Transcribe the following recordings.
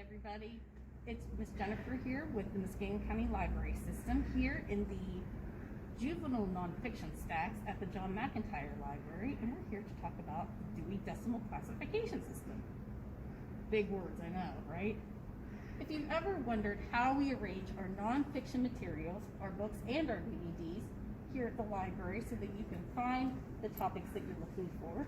everybody. It's Miss Jennifer here with the Muskegon County Library System here in the juvenile nonfiction stacks at the John McIntyre Library, and we're here to talk about the Dewey Decimal Classification System. Big words, I know, right? If you've ever wondered how we arrange our nonfiction materials, our books and our DVDs here at the library so that you can find the topics that you're looking for,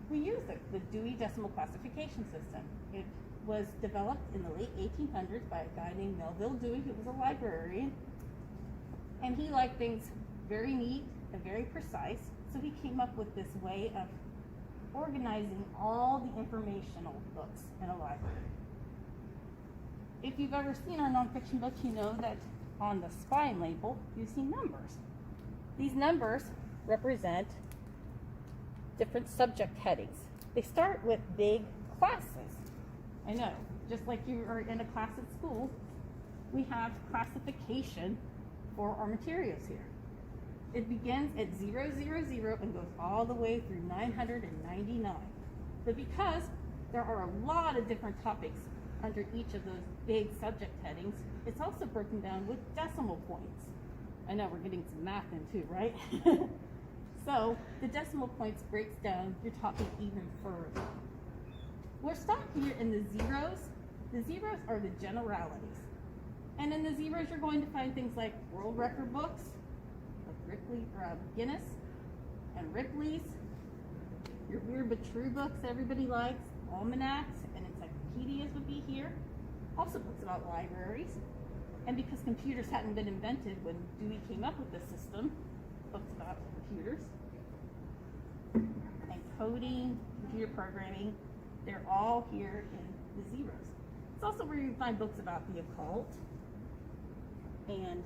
we use the Dewey Decimal Classification System. It was developed in the late 1800s by a guy named Melville Dewey, who was a librarian, and he liked things very neat and very precise, so he came up with this way of organizing all the informational books in a library. If you've ever seen our nonfiction books, you know that on the spine label, you see numbers. These numbers represent different subject headings. They start with big classes. I know, just like you are in a class at school, we have classification for our materials here. It begins at 000 and goes all the way through 999. But because there are a lot of different topics under each of those big subject headings, it's also broken down with decimal points. I know we're getting some math in too, right? So the decimal points breaks down your topic even further. We're stopped here in the zeros. The zeros are the generalities. And in the zeros, you're going to find things like world record books, like Guinness and Ripley's, your weird but true books everybody likes, almanacs and encyclopedias would be here. Also books about libraries. And because computers hadn't been invented when Dewey came up with this system, books about computers and coding, computer programming, they're all here in the zeros. It's also where you find books about the occult and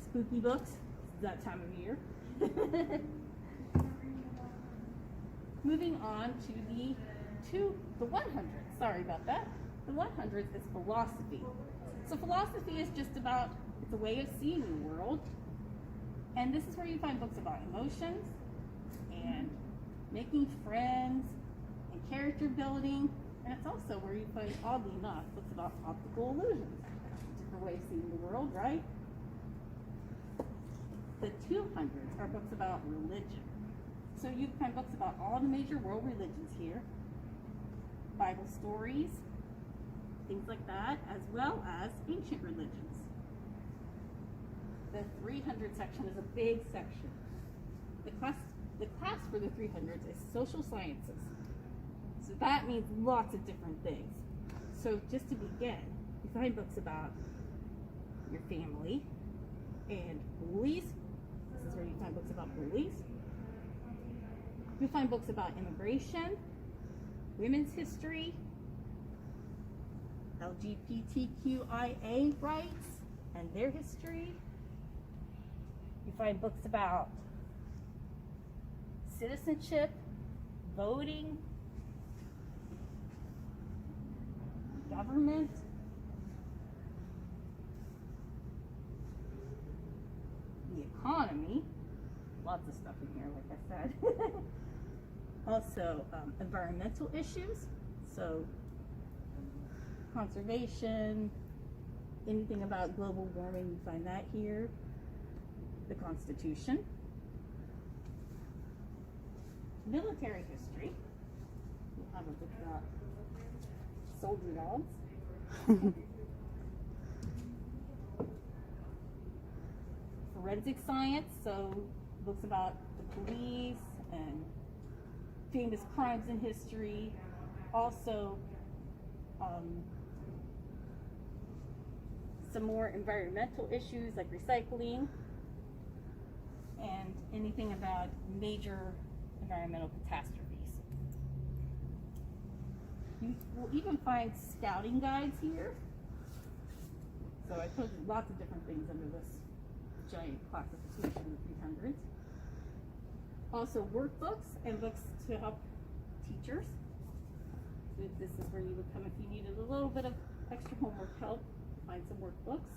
spooky books. It's that time of year. Moving on to the 100s. Sorry about that. The 100s is philosophy. So philosophy is just about, it's a way of seeing the world. And this is where you find books about emotions and making friends and character building. And it's also where you find, oddly enough, books about optical illusions. Different way of seeing the world, right? The 200s are books about religion. So you find books about all the major world religions here. Bible stories, things like that, as well as ancient religions. The 300 section is a big section. The class for the 300s is social sciences. So that means lots of different things. So just to begin, you find books about your family and police. This is where you find books about police. You find books about immigration, women's history, LGBTQIA rights and their history. You find books about citizenship, voting, government, the economy, lots of stuff in here, like I said. Also, environmental issues, so conservation, anything about global warming, you find that here. The Constitution, military history, we'll have a book about soldier dogs. Forensic science, so books about the police and famous crimes in history. Also, some more environmental issues like recycling and anything about major environmental catastrophes. You will even find scouting guides here. So I put lots of different things under this giant classification of 300s. Also workbooks and books to help teachers. So this is where you would come if you needed a little bit of extra homework help, find some workbooks.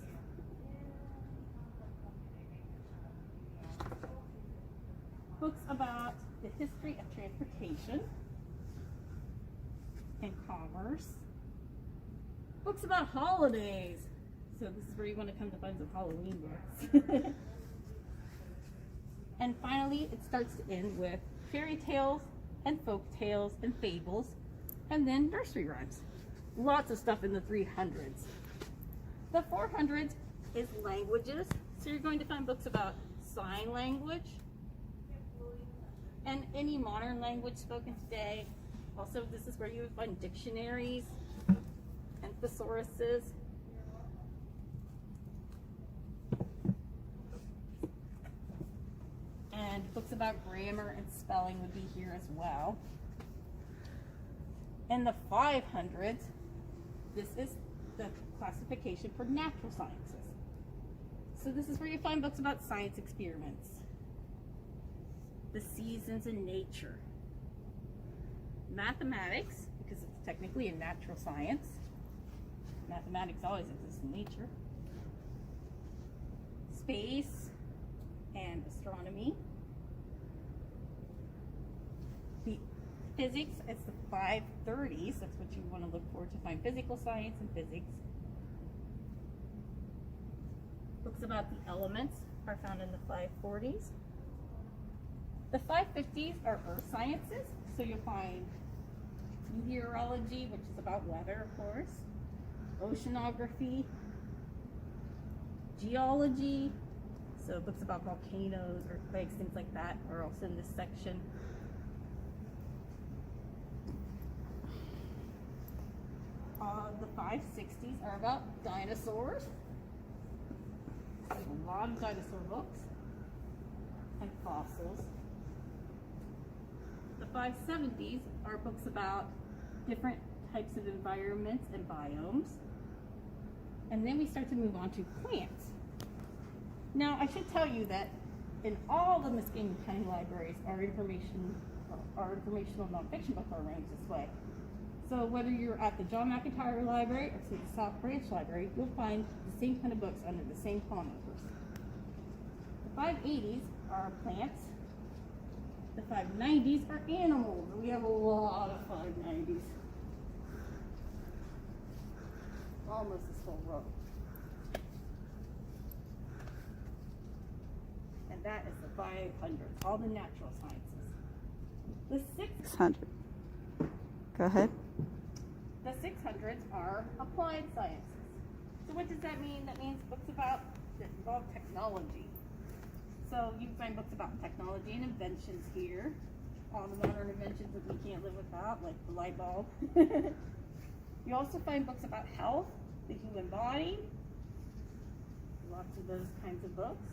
Books about the history of transportation and commerce Books about holidays. So this is where you want to come to find some Halloween books. And finally, it starts to end with fairy tales and folk tales and fables, and then nursery rhymes. Lots of stuff in the 300s. The 400s is languages. So you're going to find books about sign language and any modern language spoken today. Also, this is where you would find dictionaries and thesauruses. And books about grammar and spelling would be here as well. In the 500s, this is the classification for natural sciences. So this is where you find books about science experiments, the seasons in nature, mathematics, because it's technically a natural science. Mathematics always exists in nature. Space and astronomy. The physics, it's the 530s. That's what you want to look for to find physical science and physics. Books about the elements are found in the 540s. The 550s are earth sciences. So you'll find meteorology, which is about weather, of course, oceanography, geology, so books about volcanoes, earthquakes, things like that are also in this section. The 560s are about dinosaurs. There's a lot of dinosaur books and fossils. The 570s are books about different types of environments and biomes. And then we start to move on to plants. Now, I should tell you that in all the Muskegon County libraries, our informational nonfiction books are arranged this way. So whether you're at the John McIntyre Library or the South Branch Library, you'll find the same kind of books under the same font numbers. The 580s are plants. The 590s are animals. We have a lot of 590s. Almost this whole row. And that is the 500s, all the natural sciences. The 600. Go ahead. The 600s are applied sciences. So what does that mean? That means books about that involve technology. So you find books about technology and inventions here. All the modern inventions that we can't live without, like the light bulb. You also find books about health, the human body. Lots of those kinds of books.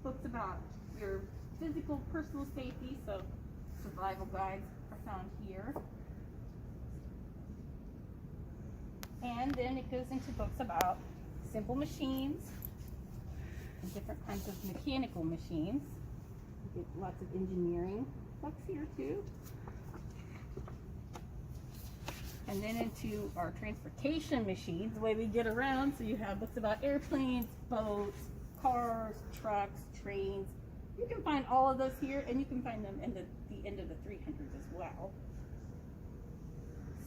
Books about your physical, personal safety, so survival guides are found here. And then it goes into books about simple machines and different kinds of mechanical machines. You get lots of engineering books here too. And then into our transportation machines, the way we get around. So you have books about airplanes, boats, cars, trucks, trains. You can find all of those here, and you can find them in the end of the 300s as well.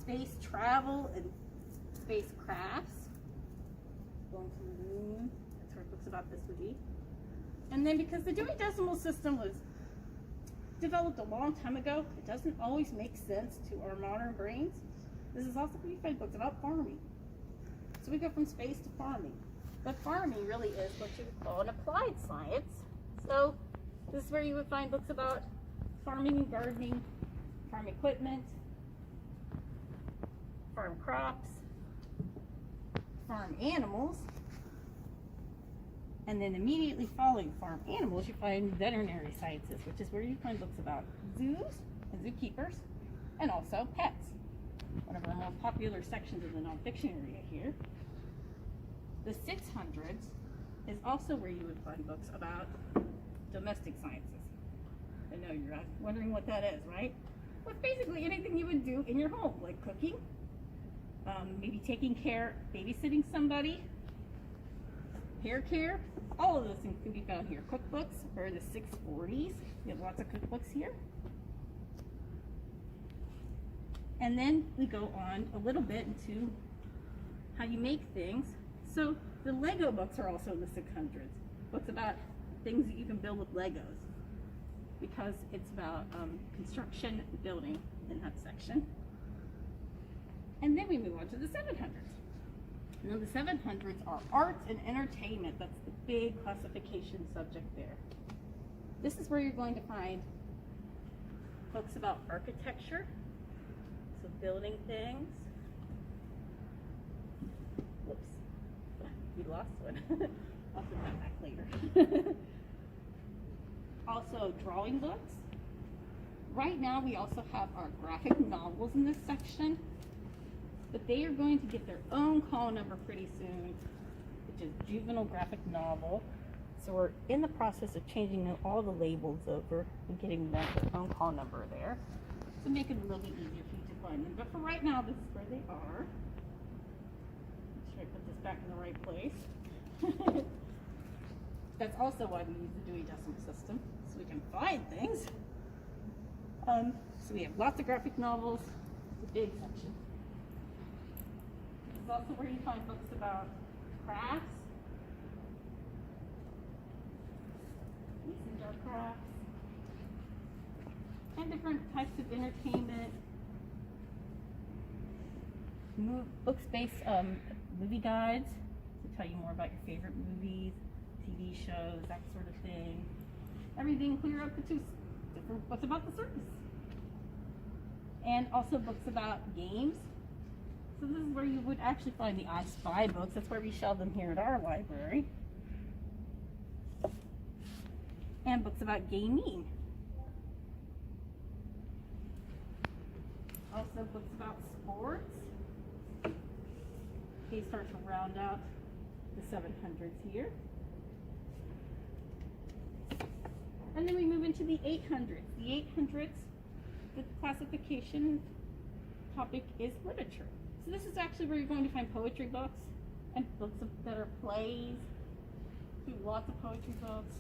Space travel and spacecrafts. Going to the moon. That's where books about this would be. And then because the Dewey Decimal System was developed a long time ago, it doesn't always make sense to our modern brains. This is also where you find books about farming. So we go from space to farming. But farming really is what you would call an applied science. So this is where you would find books about farming and gardening, farm equipment, farm crops, farm animals, and then immediately following farm animals, you find veterinary sciences, which is where you find books about zoos and zookeepers, and also pets. One of our more popular sections of the nonfiction area here. The 600s is also where you would find books about domestic sciences. I know you're wondering what that is, right? Well, it's basically anything you would do in your home, like cooking, maybe taking care, babysitting somebody, hair care. All of those things can be found here. Cookbooks are the 640s. We have lots of cookbooks here. And then we go on a little bit into how you make things. So the Lego books are also in the 600s. Books about things that you can build with Legos, because it's about construction building in that section. And then we move on to the 700s. Now the 700s are arts and entertainment. That's the big classification subject there. This is where you're going to find books about architecture, so building things. Whoops, we lost one. I'll put that back later. Also drawing books. Right now we also have our graphic novels in this section, but they are going to get their own call number pretty soon, which is juvenile graphic novel. So we're in the process of changing all the labels over and getting their own call number there to make it a little bit easier for you to find them. But for right now, this is where they are. Make sure I put this back in the right place. That's also why we use the Dewey Decimal System, so we can find things. So we have lots of graphic novels. It's a big section. This is also where you find books about crafts. These are crafts. And different types of entertainment. Books based movie guides to tell you more about your favorite movies, TV shows, that sort of thing. Everything clear up to different books about the circus. And also books about games. So this is where you would actually find the I Spy books. That's where we shelve them here at our library. And books about gaming. Also books about sports. They start to round out the 700s here. And then we move into the 800s. The 800s, the classification topic is literature. So this is actually where you're going to find poetry books and books that are plays. Lots of poetry books.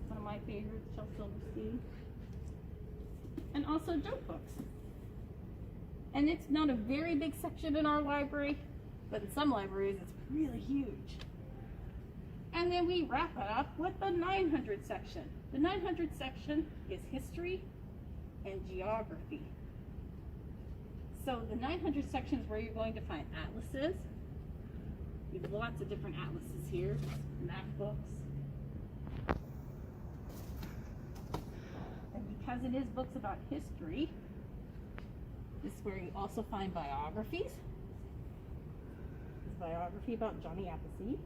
One of my favorites, Shel Silverstein. And also joke books. And it's not a very big section in our library, but in some libraries it's really huge. And then we wrap it up with the 900 section. The 900 section is history and geography. So the 900 section is where you're going to find atlases. We have lots of different atlases here, map books. And because it is books about history, this is where you also find biographies. This biography about Johnny Appleseed.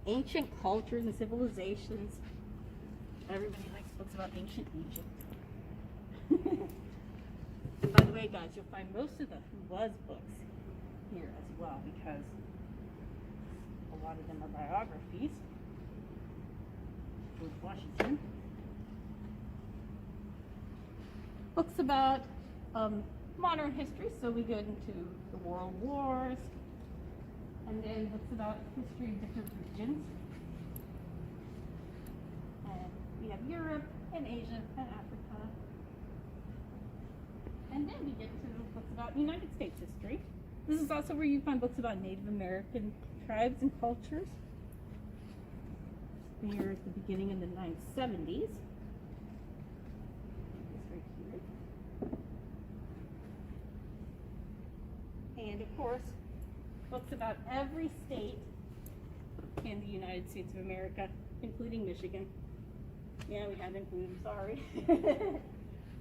Ancient cultures and civilizations. Everybody likes books about ancient Egypt. And by the way, guys, you'll find most of the Who Was books here as well, because a lot of them are biographies. George Washington. Books about modern history, so we go into the World Wars, and then books about history of different regions. And we have Europe and Asia and Africa. And then we get to books about United States history. This is also where you find books about Native American tribes and cultures. Here at the beginning in the 1970s. This right here. And of course, books about every state in the United States of America, including Michigan. Yeah, we had to include them, sorry.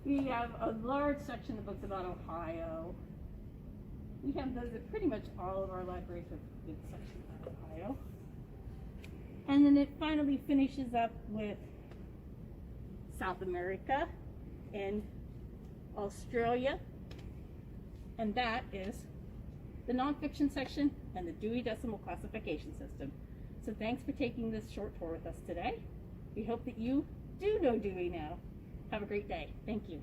We have a large section of books about Ohio. We have those at pretty much all of our libraries have good sections about Ohio. And then it finally finishes up with South America and Australia. And that is the nonfiction section and the Dewey Decimal Classification System. So thanks for taking this short tour with us today. We hope that you do know Dewey now. Have a great day. Thank you.